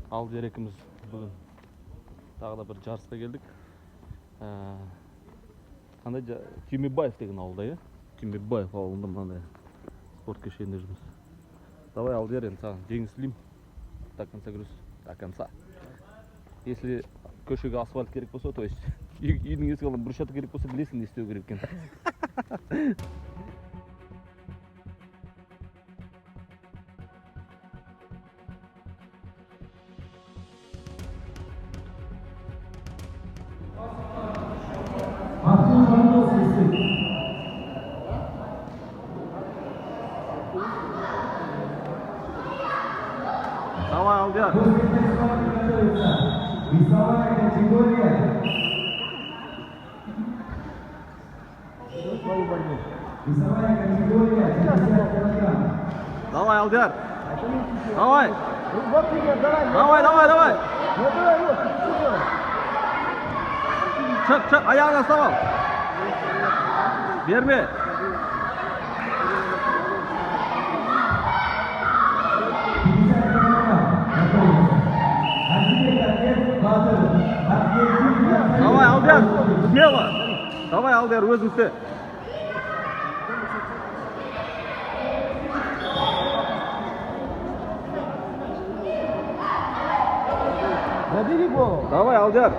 Алдияр екеуміз бүгін тағы да бір жарысқа келдік. Қандай Түймебаев деген ауылда, иә? Түймебаев ауылында мынандай спорт кешенінде жүрміз. Давай, Алдияр, енді саған жеңіс тілеймін. До конца күрес, до конца. Если көшеге асфальт керек болса, то есть үйдің есік алдына брусчатка керек болса, білесің не істеу керек екен. Давай, Алдияр. Весовая категория. Весовая категория 50 килограмм. Давай, Алдияр. Давай. Давай. Çık, ayağına sağ ol. Verme. Давай, Алдияр, смело. Давай, Алдияр, өзіңсі. Забери голову. Давай, Алдияр.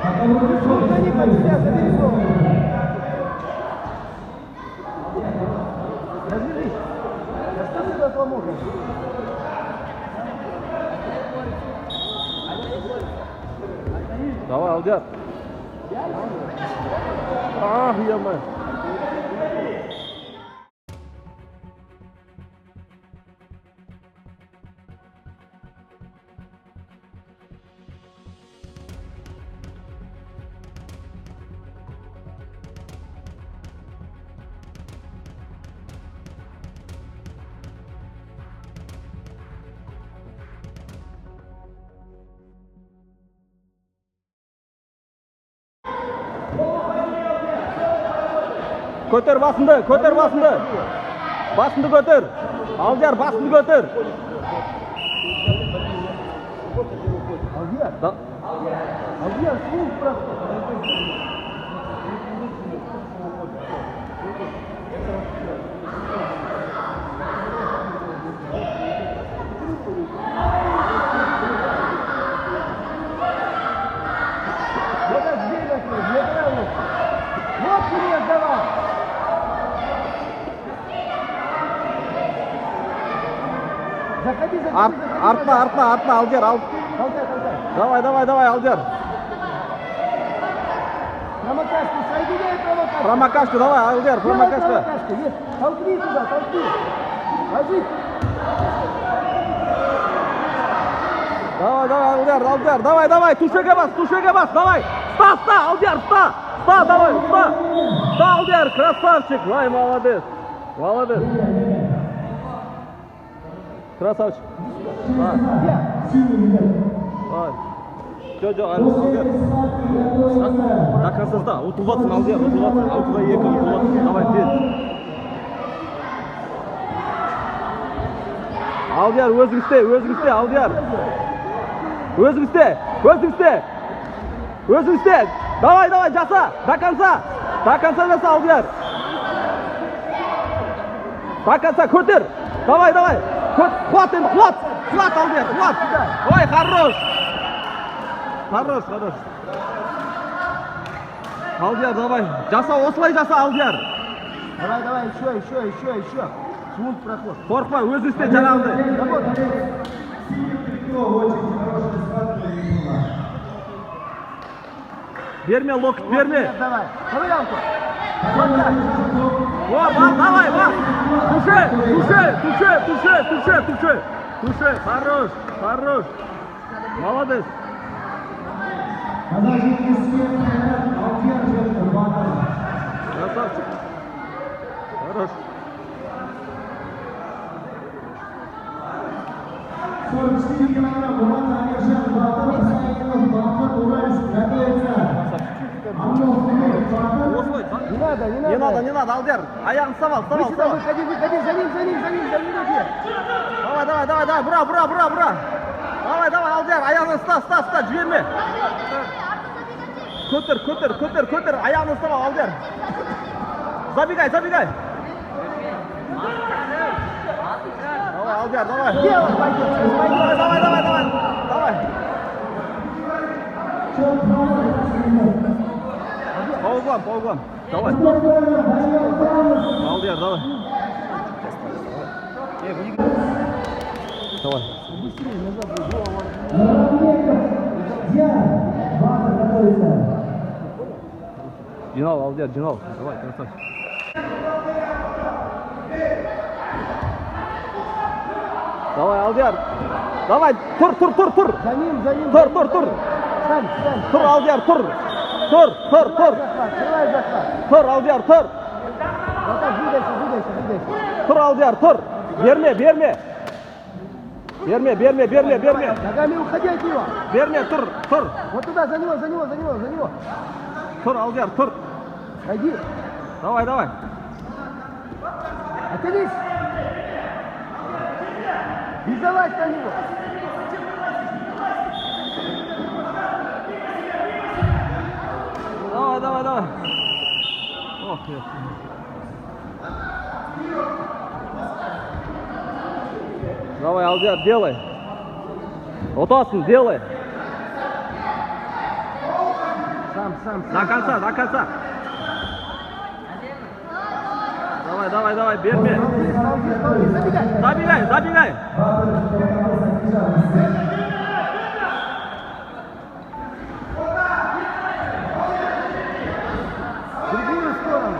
Забери голову. Разберись. Да что ты так поможешь? Давай, Алдияр. Ах, е-мое. Көтер басынды, көтер басынды. Басынды көтер. Алдияр, басынды көтер. Алдияр, слух просто. Заходи, Артна, Алдияр, ал. Давай, Алдияр. Промокашку, соединяй промокашку. Промокашку, давай, Алдияр, промокашка. Толкни туда, толкни. Ложись. Давай, Алдияр, давай, тушеге бас, давай. Ста, Алдияр, ста, давай, ста. Ста, Алдияр, красавчик, ай, молодец. Красавчик. Давай. Жоқ, Алдияр. До конца ста, ұтылватсың, Алдияр, ұтылватсың. 6-2 ұтылватсың, давай, тез. Алдияр, өзің істе, Алдияр. Өзің істе. Давай, жаса, до конца жаса, Алдияр. До конца, көтер. Давай. Хват, Алдияр, хват. Ой, хорош. Алдияр, давай. Жаса, осылай жаса, Алдияр. Давай, еще. Смут проход. Қорқпа, өзің істе, жаңағыдай. Берме, локоть, берме. Давай, ковырянку. Давай. Туше, хорош. Молодец. Красавчик. Хорош. 44 килограмм Мурат Амиржан Батыр, Саидов Батыр, Уральск готовится. Не надо, Алдияр. Аяғын сабал. Выходи, за ним. Давай, давай, бра. Давай, Алдияр, аяғын ұста, жіберме. Көтер, аяғын ұстап ал, Алдияр. Забегай. Давай, Алдияр, давай. Давай. По углам. Давай. Алдияр, давай. Давай. Жинал, Алдияр, жинал. Давай, красавчик. Давай, Алдияр. Давай, тур. За ним. Тур. Стань. Тур, Алдияр, тур. Тур. Открывай захват. Тур, Алдияр, тур. Двигайся. Тур, Алдияр, тур. Берме. Ногами уходи от него. Берме, тур. Вот туда, за него. Тур, Алдияр, тур. Пойди. Давай. Оттянись. Не залазь на него. Давай. Ох, я. Давай, Алдияр, делай. Отасын, делай. Сам. До конца. Давай, берме. Забегай. В другую сторону.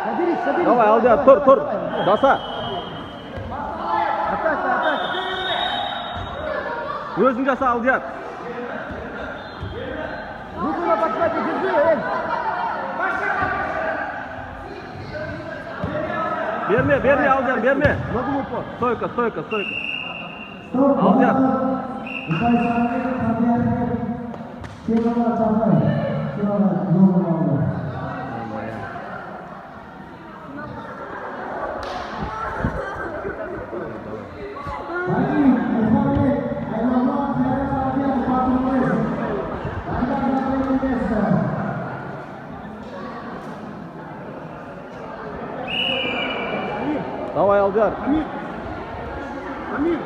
Соберись. Давай, Алдияр, тур. Жаса. Атака. Өзің жаса, Алдияр. Руку на подхвате, держи, Эль. Берме, Алдияр, берме. Ногу в упор. Стойка. Алдияр. Давай, Алдияр. Амир.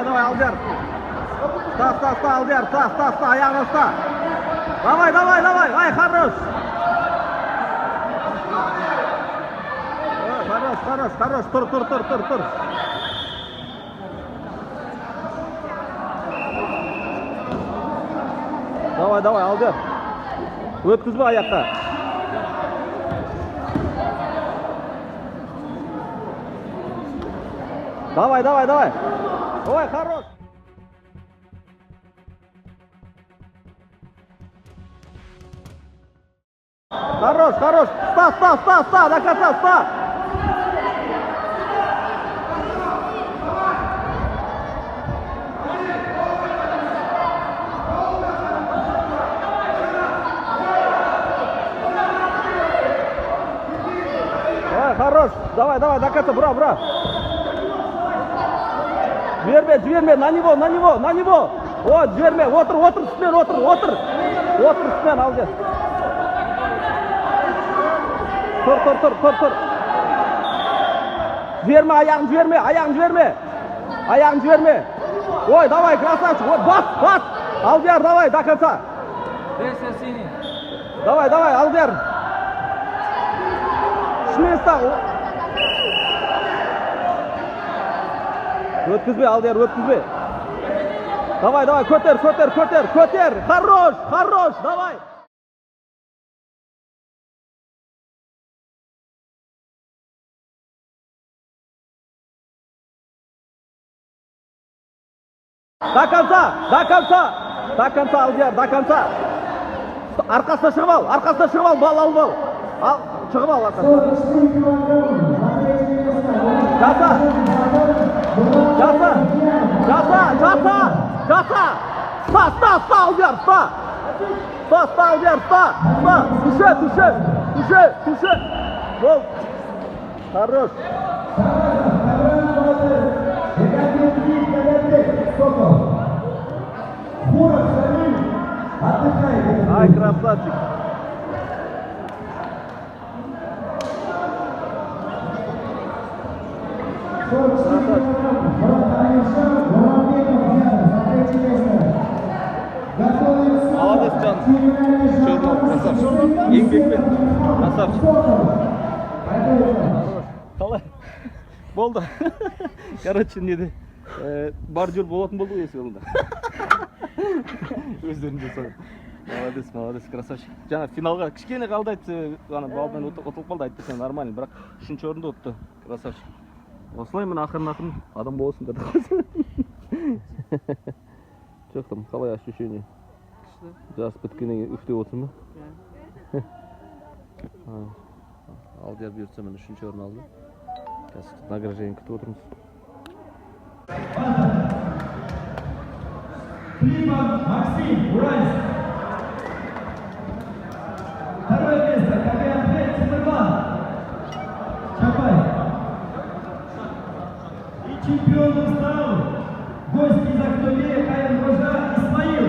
Давай, Алдияр. Ста, Алдияр, ста, аяғын ұста. Давай, ай, хорош. Хорош, тур. Давай, Алдияр. Өткізбе аяққа. Давай. Ой, хорош. Хорош. Ста, до конца, ста. Хорош. Давай, до конца, бра. Жіберме, на него. Вот, жіберме, отыр, үстінен, отыр, үстінен, Алдияр. Тұр. Жіберме, аяғын жіберме. Ой, давай, красавчик, бас. Алдияр, давай, до конца. Давай, Алдияр. Шместа. Өткізбе, Алдияр, өткізбе. Давай, көтер. Хорош, давай. До конца, Алдияр, до конца. Арқасына шығып ал, бал алып ал. Шығып ал, арқасына. Жаса. Ста, Алдияр, ста! Ста, Алдияр, ста! Туше! Гол! Хорош! Ай, красавчик! Молодец, Can. Чернов, красавчик. Еңбекпен, красавчик. Қалай? Болды. Короче, неде? Бордюр болатын болды ғой есік алдында. Өздерін жасады. Молодец, красавчик. Жаңа финалға кішкене қалды айтты, ана балдан ұтылып қалды айтты, сен нормально, бірақ 3-ші орында ұтты. Красавчик. Осылай міне ақырын адам болсын деді. Жоқ там, қалай ощущение? Жас біткеннен кейін үфтеп отырсың ба? Алдияр бұйыртса міне 3-ші орын алды. Қазір награждение күтіп отырмыз. Климан Максим, Уральск. Второе место, Кабианбек Тимурлан, Чапай. И чемпионом стал гость из Актубея Каин-Гожа Исмаил.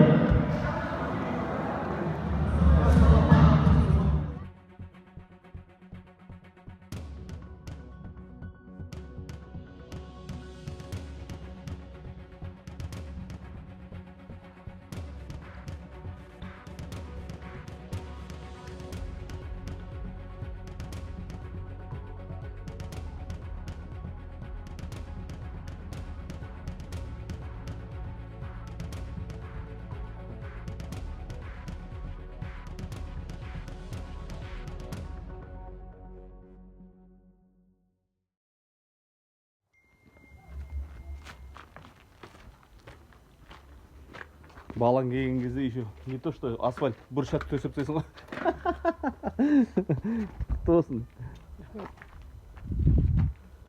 Балаң келген кезде еще не то что асфальт брусчатка төсеп тастайсың ғой. Құтты болсын.